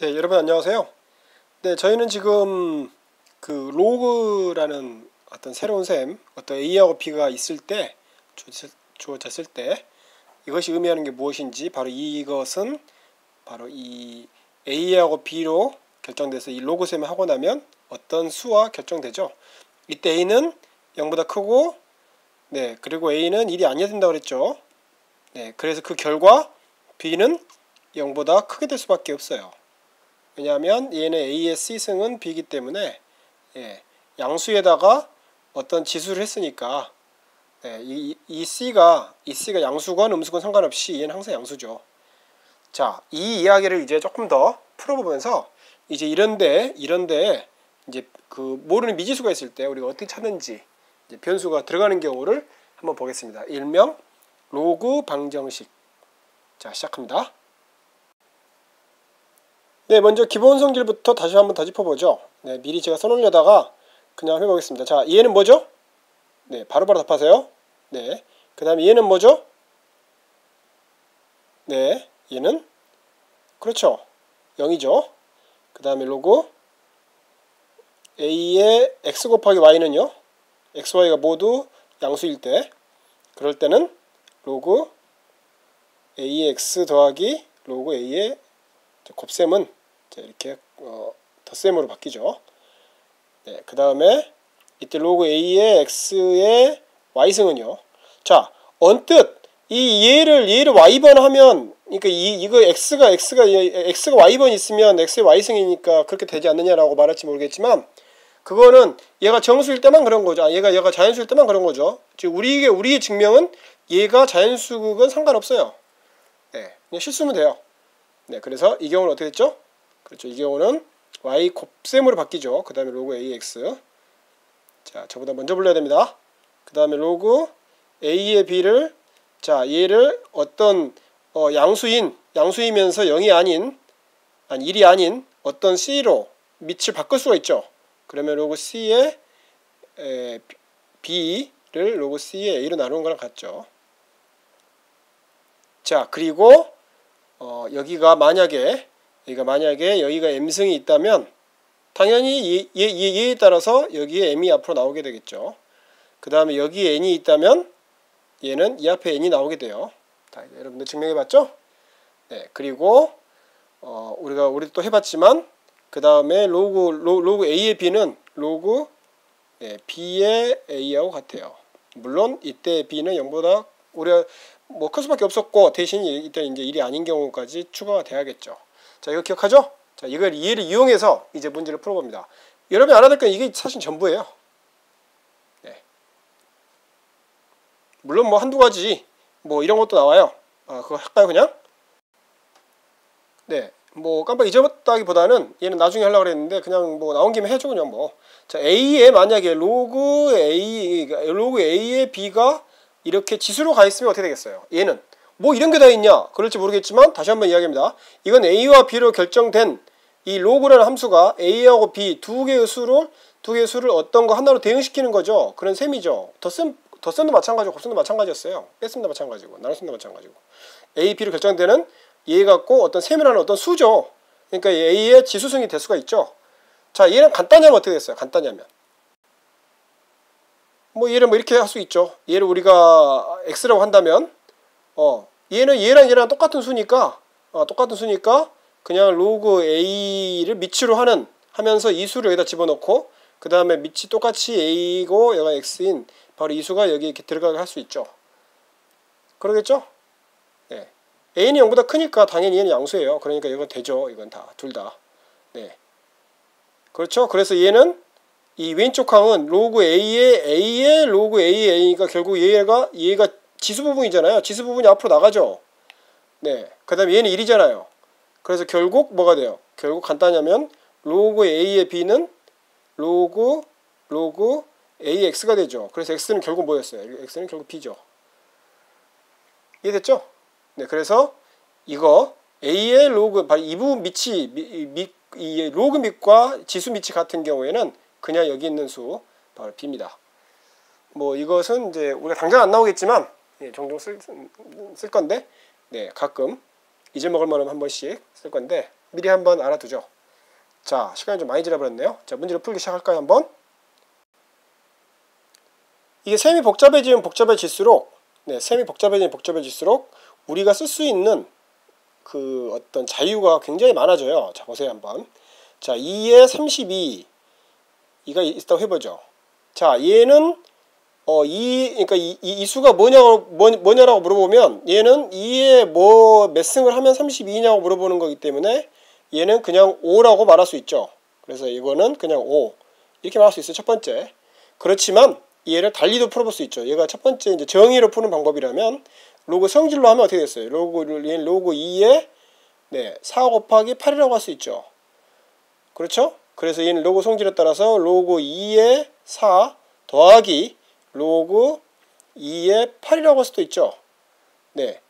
네, 여러분 안녕하세요. 네, 저희는 지금 그 로그라는 어떤 새로운 셈, 어떤 A하고 B가 있을 때, 주어졌을 때 이것이 의미하는 게 무엇인지, 바로 이것은 바로 이 A하고 B로 결정돼서 이 로그 셈을 하고 나면 어떤 수와 결정되죠. 이때 A는 0보다 크고, 네, 그리고 A는 1이 아니어야 된다고 그랬죠. 네, 그래서 그 결과 B는 0보다 크게 될 수밖에 없어요. 왜냐하면 얘는 A의 C승은 B이기 때문에 양수에다가 어떤 지수를 했으니까 이 C가 양수건 음수건 상관없이 얘는 항상 양수죠. 자, 이 이야기를 이제 조금 더 풀어보면서 이제 이런데 이제 그 모르는 미지수가 있을 때 우리가 어떻게 찾는지, 이제 변수가 들어가는 경우를 한번 보겠습니다. 일명 로그 방정식. 자, 시작합니다. 네, 먼저 기본 성질부터 다시 한번 더 짚어보죠. 네, 미리 제가 써놓으려다가 그냥 해보겠습니다. 자, 얘는 뭐죠? 네, 바로바로 답하세요. 네, 그 다음에 얘는 뭐죠? 네, 얘는 그렇죠, 0이죠. 그 다음에 로그 A의 X 곱하기 Y는요, X, Y가 모두 양수일 때, 그럴 때는 로그 A의 X 더하기 로그 A의 곱셈은 이렇게 덧셈으로 바뀌죠. 네, 그 다음에 이때 로그 A의 X의 Y승은요. 자, 언뜻 얘를 Y번 하면, 그러니까 이거 X가 Y번 있으면 X의 Y승이니까 그렇게 되지 않느냐라고 말할지 모르겠지만, 그거는 얘가 정수일 때만 그런 거죠. 얘가 자연수일 때만 그런 거죠. 즉 우리의 증명은 얘가 자연수건 상관없어요. 네, 그냥 실수면 돼요. 네, 그래서 이 경우는 어떻게 됐죠? 그렇죠, 이 경우는 Y 곱셈으로 바뀌죠. 그 다음에 로그 AX. 자, 저보다 먼저 불러야 됩니다. 그 다음에 로그 A의 B를, 자, 얘를 어떤 양수이면서 0이 아닌 1이 아닌 어떤 C로 밑을 바꿀 수가 있죠. 그러면 로그 C의 B를 로그 C의 A로 나누는 거랑 같죠. 자, 그리고 여기가 만약에 여기가 M승이 있다면 당연히 얘에 따라서 여기에 M이 앞으로 나오게 되겠죠. 그 다음에 여기에 N이 있다면 얘는 이 앞에 N이 나오게 돼요. 다 여러분들 증명해봤죠? 네, 그리고 우리 또 해봤지만, 그 다음에 로그 A의 B는 로그 B의 A하고 같아요. 물론 이때 B는 0보다 우리가 클 수밖에 없었고, 대신 이때 이제 1이 아닌 경우까지 추가가 돼야겠죠. 자, 이거 기억하죠? 자, 얘를 이용해서 이제 문제를 풀어봅니다. 여러분이 알아야 될 건 이게 사실 전부예요. 네. 물론 한두 가지 이런 것도 나와요. 그거 할까요, 그냥? 네. 깜빡 잊어봤다기보다는 얘는 나중에 하려고 그랬는데 그냥 나온 김에 해줘, 그냥 자, A에 만약에 로그 A의 B가 이렇게 지수로 가 있으면 어떻게 되겠어요? 얘는 이런 게 다 있냐? 그럴지 모르겠지만 다시 한번 이야기합니다. 이건 A와 B로 결정된 이 로그라는 함수가 A하고 B 두 개의 수를 어떤 거 하나로 대응시키는 거죠. 그런 셈이죠. 덧셈도 마찬가지고 곱셈도 마찬가지였어요. 뺐음도 마찬가지고 나눗셈도 마찬가지고. A, B로 결정되는 얘 갖고 어떤 셈을 하는 어떤 수죠. 그러니까 A의 지수승이 될 수가 있죠. 자, 얘는 간단히 하면 어떻게 됐어요? 간단히 하면 얘를 이렇게 할 수 있죠. 얘를 우리가 X라고 한다면 얘는 얘랑 똑같은 수니까 그냥 로그 A를 밑으로 하면서 이 수를 여기다 집어넣고, 그 다음에 밑이 똑같이 A고 얘가 X인 바로 이 수가 여기 이렇게 들어가게 할 수 있죠. 그러겠죠? 네. A는 0보다 크니까 당연히 얘는 양수예요. 그러니까 이건 되죠. 이건 둘 다. 네. 그렇죠? 그래서 얘는 이 왼쪽 항은 로그 A의 로그 A가 결국 얘가 지수 부분이잖아요. 지수 부분이 앞으로 나가죠. 네. 그 다음에 얘는 1이잖아요. 그래서 결국 뭐가 돼요? 결국 간단히 하면 로그 A의 B는 로그 AX가 되죠. 그래서 X는 결국 뭐였어요? X는 결국 B죠. 이해됐죠? 네. 그래서 이거 A의 로그, 바로 이 부분 이 로그 밑과 지수 밑이 같은 경우에는 그냥 여기 있는 수 바로 B입니다. 이것은 이제 우리가 당장 안 나오겠지만 종종 쓸 건데, 네, 가끔 잊어먹을 만하면 한 번씩 쓸 건데, 미리 한번 알아두죠. 자, 시간이 좀 많이 지나버렸네요. 자, 문제를 풀기 시작할까요, 한번? 이게 셈이 복잡해지면 복잡해질수록, 셈이 복잡해질수록 우리가 쓸 수 있는 그 어떤 자유가 굉장히 많아져요. 자, 보세요, 한번. 자, 2에 32. 이가 있다고 해보죠. 자, 얘는 그러니까 이 수가 뭐냐라고 물어보면 얘는 2에 몇 승을 하면 32냐고 물어보는 거기 때문에 얘는 그냥 5라고 말할 수 있죠. 그래서 이거는 그냥 5 이렇게 말할 수 있어요. 첫 번째. 그렇지만 얘를 달리도 풀어볼 수 있죠. 얘가 첫 번째 이제 정의로 푸는 방법이라면 로그 성질로 하면 어떻게 됐어요? 얘는 로그 2에 4 곱하기 8이라고 할 수 있죠. 그렇죠? 그래서 얘는 로그 성질에 따라서 로그 2에 4 더하기 로그 2에 8이라고 할 수도 있죠. 네.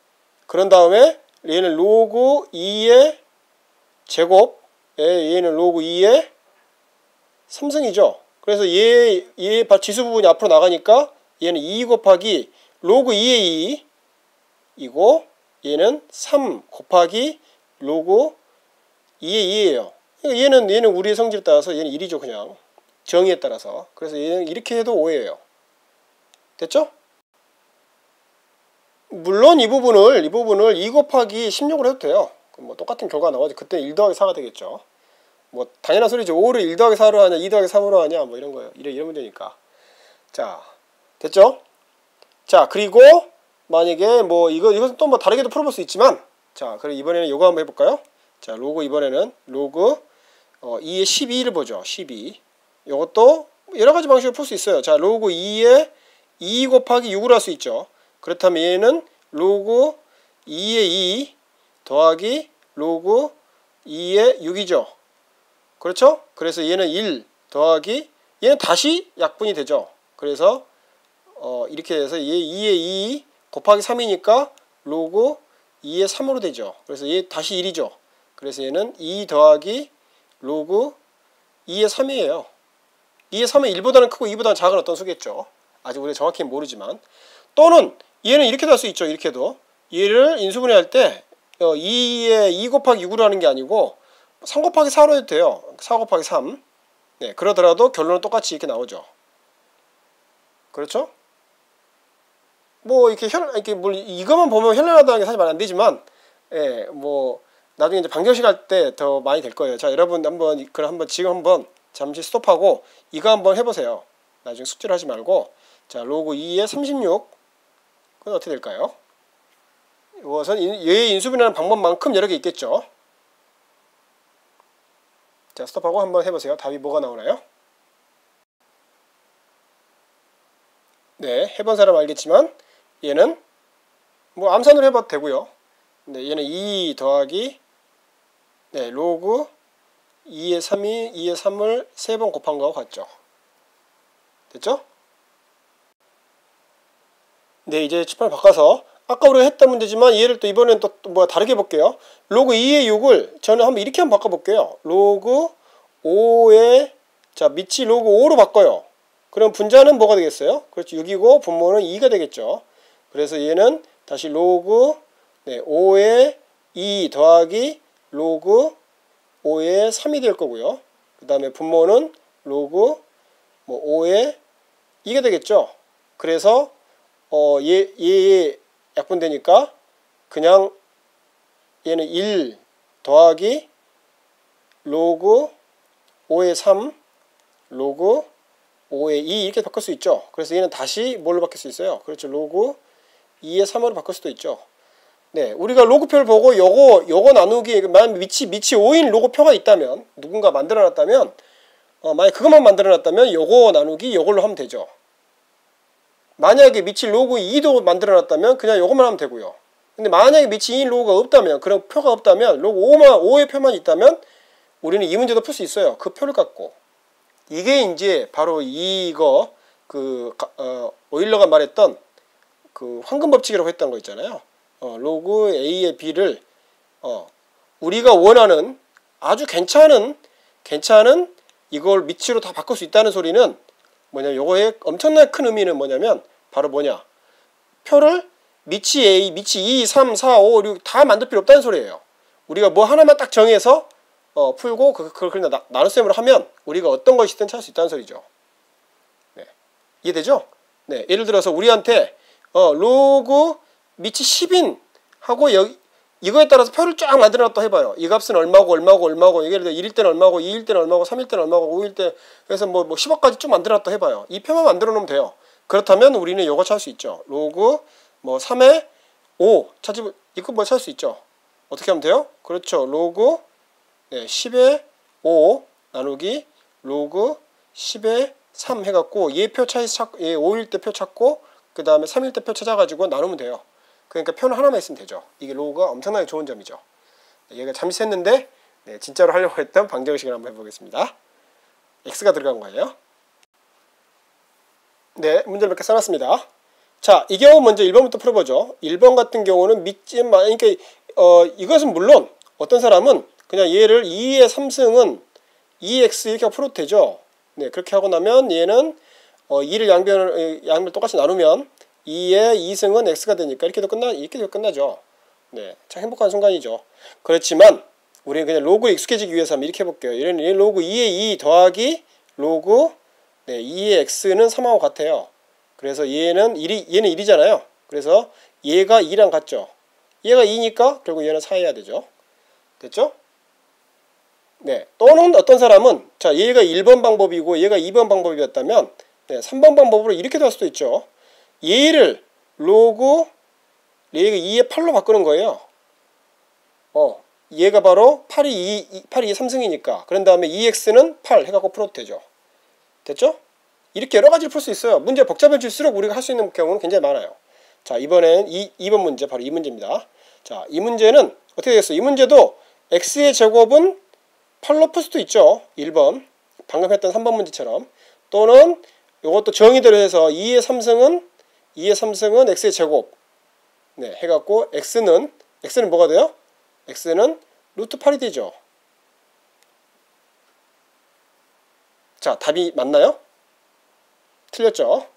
그런 다음에 얘는 로그 2의 제곱, 얘는 로그 2의 3승이죠. 그래서 얘 지수 부분이 앞으로 나가니까 얘는 2 곱하기 로그 2의 2이고 얘는 3 곱하기 로그 2의 2예요. 얘는 우리의 성질에 따라서 얘는 1이죠. 그냥 정의에 따라서. 그래서 얘는 이렇게 해도 5예요. 됐죠? 물론 이 부분을 2 곱하기 16으로 해도 돼요. 뭐 똑같은 결과가 나오지. 그때 1 더하기 4가 되겠죠. 뭐 당연한 소리죠. 5를 1 더하기 4로 하냐 2 더하기 3으로 하냐 뭐 이런 거예요. 이런 문제니까. 자, 됐죠? 자, 그리고 만약에 뭐 이것은 또 뭐 다르게도 풀어볼 수 있지만, 자, 그럼 이번에는 요거 한번 해볼까요? 자, 로그 이번에는 로그 2의 12를 보죠. 12. 요것도 여러 가지 방식으로 풀 수 있어요. 자, 로그 2에 2 곱하기 6을 할 수 있죠. 그렇다면 얘는 로그 2의 2 더하기 로그 2의 6이죠. 그렇죠? 그래서 얘는 1 더하기 얘는 다시 약분이 되죠. 그래서 이렇게 해서 얘 2의 2 곱하기 3이니까 로그 2의 3으로 되죠. 그래서 얘 다시 1이죠. 그래서 얘는 2 더하기 로그 2의 3이에요. 2의 3은 1보다는 크고 2보다는 작은 어떤 수겠죠. 아직 우리가 정확히는 모르지만. 또는 얘는 이렇게도 할 수 있죠. 이렇게도. 얘를 인수분해할 때 2에 2 곱하기 6으로 하는 게 아니고 3 곱하기 4로 해도 돼요. 4 곱하기 3. 네, 그러더라도 결론은 똑같이 이렇게 나오죠. 그렇죠? 뭐 이렇게 이것만 보면 현란하다는 게 사실 말 안 되지만, 예, 뭐 나중에 이제 방정식 할 때 더 많이 될 거예요. 자, 여러분 그럼 지금 한번 잠시 스톱하고 이거 한번 해보세요. 나중에 숙제를 하지 말고. 자, 로그 2의 36. 그건 어떻게 될까요? 이것은 얘의 인수분해하는 방법만큼 여러 개 있겠죠. 자, 스톱하고 한번 해보세요. 답이 뭐가 나오나요? 네, 해본 사람 알겠지만 얘는 뭐 암산으로 해봐도 되고요. 네, 얘는 2 더하기 로그 2의 3을 3번 곱한 거하고 같죠. 됐죠? 네, 이제 칠판을 바꿔서 아까 우리가 했던 문제지만 얘를 또 이번엔 또 뭐 다르게 볼게요. 로그 2의 6을 저는 한번 이렇게 한번 바꿔볼게요. 로그 5의 자, 밑이 로그 5로 바꿔요. 그럼 분자는 뭐가 되겠어요? 그렇죠. 6이고 분모는 2가 되겠죠. 그래서 얘는 다시 로그 5의 2 더하기 로그 5의 3이 될 거고요. 그 다음에 분모는 로그 5의 2가 되겠죠. 그래서 얘 약분되니까 그냥 얘는 1 더하기 로그 5의 3 로그 5의 2 이렇게 바꿀 수 있죠. 그래서 얘는 다시 뭘로 바뀔 수 있어요? 그렇죠. 로그 2의 3으로 바꿀 수도 있죠. 네, 우리가 로그표를 보고 요거 나누기 만약 밑이 5인 로그표가 있다면 누군가 만들어놨다면 만약 그것만 만들어놨다면 요거 나누기 요걸로 하면 되죠. 만약에 밑이 로그 2도 만들어놨다면 그냥 요것만 하면 되고요. 근데 만약에 밑이 2인 로그가 없다면 그런 표가 없다면 로그 5의 표만 있다면 우리는 이 문제도 풀 수 있어요. 그 표를 갖고. 이게 이제 바로 이거 오일러가 말했던 그 황금 법칙이라고 했던 거 있잖아요. 로그 A의 B를 우리가 원하는 아주 괜찮은 이걸 밑으로 다 바꿀 수 있다는 소리는 뭐냐면 요거의 엄청나게 큰 의미는 뭐냐면 바로 뭐냐, 표를 밑이 A, 밑이 2, 3, 4, 5, 6 다 만들 필요 없다는 소리예요. 우리가 뭐 하나만 딱 정해서 풀고 그걸 그냥 나눗셈으로 하면 우리가 어떤 것이든 찾을 수 있다는 소리죠. 네. 이해되죠? 네. 예를 들어서 우리한테 로그 밑이 10인 하고 이거에 따라서 표를 쫙 만들어놨다 해봐요. 이 값은 얼마고 예를 들어 1일 때는 얼마고 2일 때는 얼마고 3일 때는 얼마고 5일 때 그래서 뭐 10억까지 쭉 만들어놨다 해봐요. 이 표만 만들어 놓으면 돼요. 그렇다면 우리는 이거 찾을 수 있죠. 로그 뭐 3의 5 찾으면 이거 뭐 찾을 수 있죠. 어떻게 하면 돼요? 그렇죠. 로그 10의 5 나누기 로그 10의 3 해갖고 얘 표 차이 찾고 얘 5일 때 표 찾고 그 다음에 3일 때 표 찾아가지고 나누면 돼요. 그러니까 표는 하나만 있으면 되죠. 이게 로그가 엄청나게 좋은 점이죠. 얘가 잠시 했는데 진짜로 하려고 했던 방정식을 한번 해보겠습니다. x가 들어간 거예요. 네, 문제를 몇 개 써놨습니다. 자, 이 경우 먼저 1번부터 풀어보죠. 1번 같은 경우는 그러니까 이것은 물론 어떤 사람은 그냥 얘를 2의 3승은 2x 이렇게 풀어도 되죠. 네, 그렇게 하고 나면 얘는 2를 양변을 똑같이 나누면 2의 2승은 x가 되니까 이렇게도 끝나죠. 네, 참 행복한 순간이죠. 그렇지만 우리는 그냥 로그에 익숙해지기 위해서 한번 이렇게 해볼게요. 얘는 로그 2의 2 더하기 로그 2의 x는 3하고 같아요. 그래서 얘는 1이잖아요. 그래서 얘가 2랑 같죠. 얘가 2니까 결국 얘는 4해야 되죠. 됐죠? 네. 또는 어떤 사람은 자 얘가 1번 방법이고 얘가 2번 방법이었다면 3번 방법으로 이렇게도 할 수도 있죠. 얘를 로그 얘가 2의 8로 바꾸는 거예요. 얘가 바로 8이 3승이니까 그런 다음에 2x는 8 해갖고 풀어도 되죠. 됐죠? 이렇게 여러 가지를 풀 수 있어요. 문제 복잡해질수록 우리가 할 수 있는 경우는 굉장히 많아요. 자, 이번엔 2번 문제, 바로 이 문제입니다. 자, 이 문제는 어떻게 되겠어요? 이 문제도 x의 제곱은 8로 풀 수도 있죠. 1번. 방금 했던 3번 문제처럼. 또는 이것도 정의대로 해서 2의 3승은 x의 제곱. 네, 해갖고 x는 뭐가 돼요? x는 루트 8이 되죠. 자, 답이 맞나요? 틀렸죠?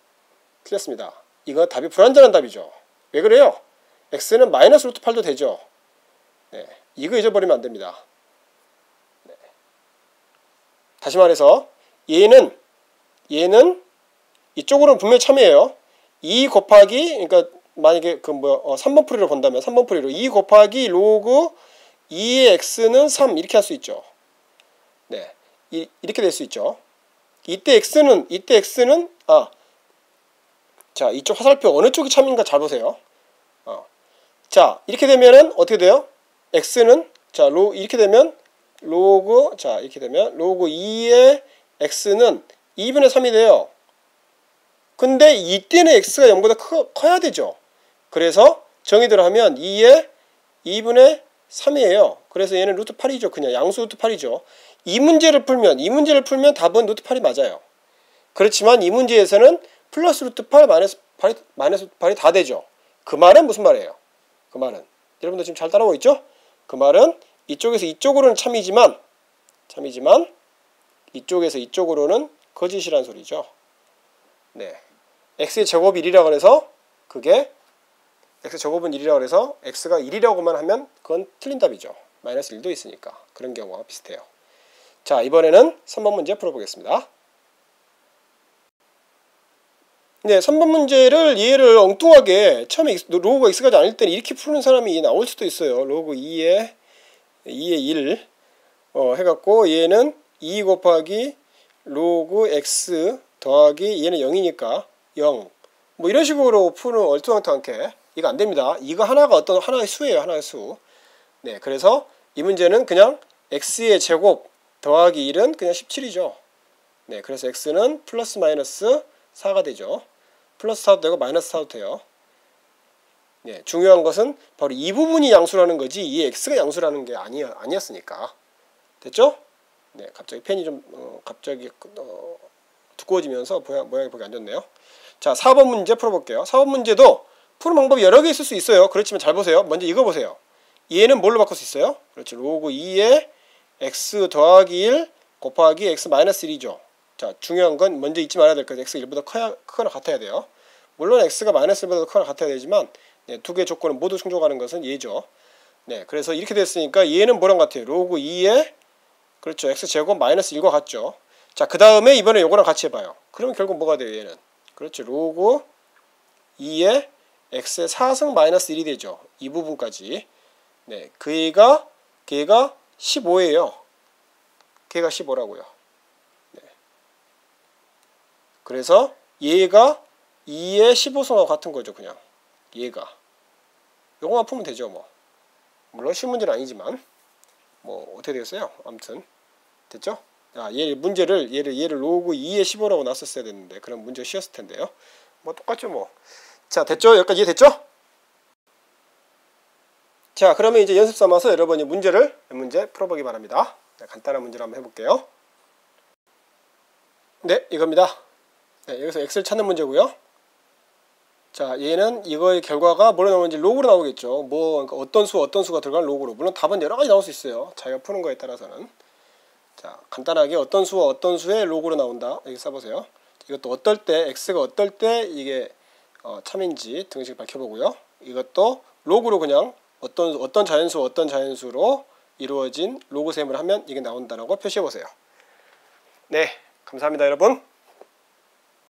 틀렸습니다. 이거 답이 불완전한 답이죠. 왜 그래요? x는 마이너스 루트 8도 되죠. 네, 이거 잊어버리면 안 됩니다. 네. 다시 말해서 얘는 이쪽으로는 분명히 참이에요. 2 곱하기 그러니까 만약에 3번 풀이로 본다면 3번 풀이로 2 곱하기 로그 2의 x는 3 이렇게 할 수 있죠. 네, 이렇게 될 수 있죠. 이때 x는 자, 이쪽 화살표 어느 쪽이 참인가 잘 보세요. 자, 이렇게 되면은 어떻게 돼요? x는 자, 이렇게 되면 로그 2의 x는 2분의 3이 돼요. 근데 이때는 x가 0보다 커야 되죠. 그래서 정의대로 하면 2의 2분의 3이에요. 그래서 얘는 루트 8이죠. 그냥 양수 루트 8이죠. 이 문제를 풀면 답은 루트 8이 맞아요. 그렇지만 이 문제에서는 플러스 루트 8 마이너스 8이 다 되죠. 그 말은 무슨 말이에요? 그 말은 여러분들 지금 잘 따라오고 있죠? 그 말은 이쪽에서 이쪽으로는 참이지만 이쪽에서 이쪽으로는 거짓이란 소리죠. 네, x의 제곱이 1이라고 해서 그게 x 제곱은 1이라고 해서 x가 1이라고만 하면 그건 틀린 답이죠. 마이너스 1도 있으니까 그런 경우가 비슷해요. 자, 이번에는 3번 문제 풀어보겠습니다. 네, 3번 문제를 얘를 엉뚱하게 처음에 로그가 x가 아닐 때는 이렇게 푸는 사람이 나올 수도 있어요. 로그 2의 1 해갖고 얘는 2 곱하기 로그 x 더하기 얘는 0이니까 0 뭐 이런 식으로 푸는 얼토당토않게 이거 안됩니다. 이거 하나가 하나의 수예요. 하나의 수. 네, 그래서 이 문제는 그냥 x의 제곱 더하기 1은 그냥 17이죠. 네, 그래서 x는 플러스 마이너스 4가 되죠. 플러스 4도 되고 마이너스 4도 돼요. 네, 중요한 것은 바로 이 부분이 양수라는 거지 이 x가 양수라는 게 아니었으니까. 됐죠? 네, 갑자기 펜이 좀 두꺼워지면서 모양이 보기 안 좋네요. 자, 4번 문제 풀어볼게요. 4번 문제도 푸는 방법이 여러 개 있을 수 있어요. 그렇지만 잘 보세요. 먼저 이거 보세요. 얘는 뭘로 바꿀 수 있어요? 그렇죠. 로그 2의 x 더하기 1 곱하기 x 마이너스 1이죠. 자, 중요한 건 먼저 잊지 말아야 될 것. x가 1보다 크거나 같아야 돼요. 물론 x가 마이너스 1보다 크거나 같아야 되지만 네, 두 개의 조건을 모두 충족하는 것은 얘죠. 네, 그래서 이렇게 됐으니까 얘는 뭐랑 같아요? 로그 2의 그렇죠. x제곱 마이너스 1과 같죠. 자, 그 다음에 이번에 요거랑 같이 해봐요. 그러면 결국 뭐가 돼요, 얘는? 그렇죠. 로그 2의 x의 4승 마이너스 1이 되죠. 이 부분까지. 네, 걔가 15예요. 걔가 15라고요. 네. 그래서 얘가 2의 15승하고 같은 거죠, 그냥. 얘가. 요거만 풀면 되죠, 뭐. 물론 쉬운 문제는 아니지만. 뭐, 어떻게 되겠어요? 아무튼. 됐죠? 아, 얘를 로그 2의 15라고 놨었어야 됐는데, 그럼 문제가 쉬웠을 텐데요. 뭐, 똑같죠, 뭐. 자, 됐죠? 여기까지 이해됐죠? 자, 그러면 이제 연습 삼아서 여러분이 문제 풀어보기 바랍니다. 네, 간단한 문제를 한번 해볼게요. 네, 이겁니다. 네, 여기서 x를 찾는 문제고요. 자, 얘는 이거의 결과가 뭐로 나오는지 로그로 나오겠죠. 뭐 그러니까 어떤 수가 들어간 로그로. 물론 답은 여러 가지 나올 수 있어요. 자기가 푸는 거에 따라서는. 자, 간단하게 어떤 수와 어떤 수의 로그로 나온다. 여기 써보세요. 이것도 어떨 때 x가 어떨 때 이게 참인지 등식 밝혀보고요. 이것도 로그로 그냥 어떤 자연수로 이루어진 로그셈을 하면 이게 나온다라고 표시해보세요. 네, 감사합니다, 여러분.